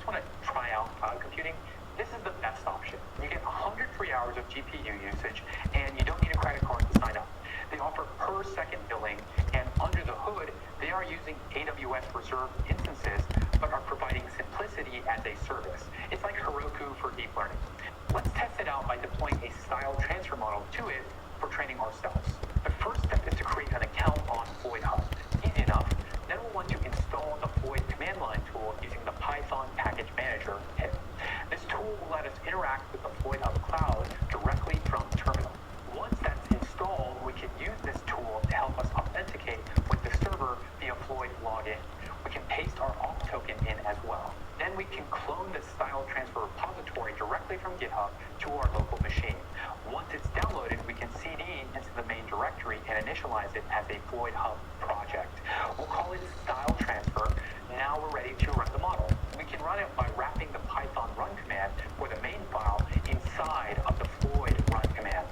want to try out cloud computing, this is the best option. You get 100 free hours of GPU usage, and you don't need a credit card to sign up. They offer per second billing, and under the hood, they are using AWS reserved instances, but are providing simplicity as a service. It's like Heroku for deep learning. Let's test it out by deploying a style transfer model to it for training ourselves. The first step is to create an account on Floyd Hub. Easy enough. Then we'll want to install the Floyd command line tool using the Python package manager pip. This tool will let us interact with the Floyd Hub cloud directly from terminal. Once that's installed, we can use this tool to help us authenticate with the server via Floyd login. We can paste our auth token in as well. Then we can clone the style transfer repository directly from GitHub to our local machine. Once it's downloaded, we can CD into the main directory and initialize it as a Floyd Hub project. We'll call it style transfer. Now we're ready to run the model. We can run it by wrapping the Python run command for the main file inside of the Floyd run command.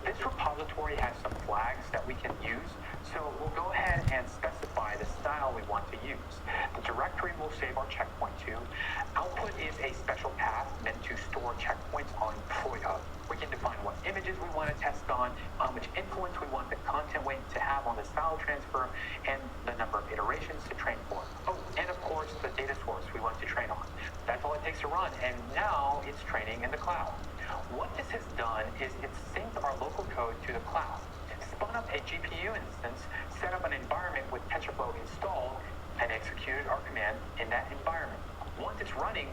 This repository has some flags that we can use, so we'll go ahead and specify the style we want to use. The directory we'll save our checkpoint to. Output is a special path meant to store checkpoints on Floyd Hub. We can define what images we want to test on, how much influence we want the content weight to have on the style transfer, and the number of iterations to train for. Oh, and of course, the data source we want to train on. That's all it takes to run, and now it's training in the cloud. What this has done is it's synced our local code to the cloud, spun up a GPU instance, set up an environment with TensorFlow installed, and executed our command in that environment. Once it's running,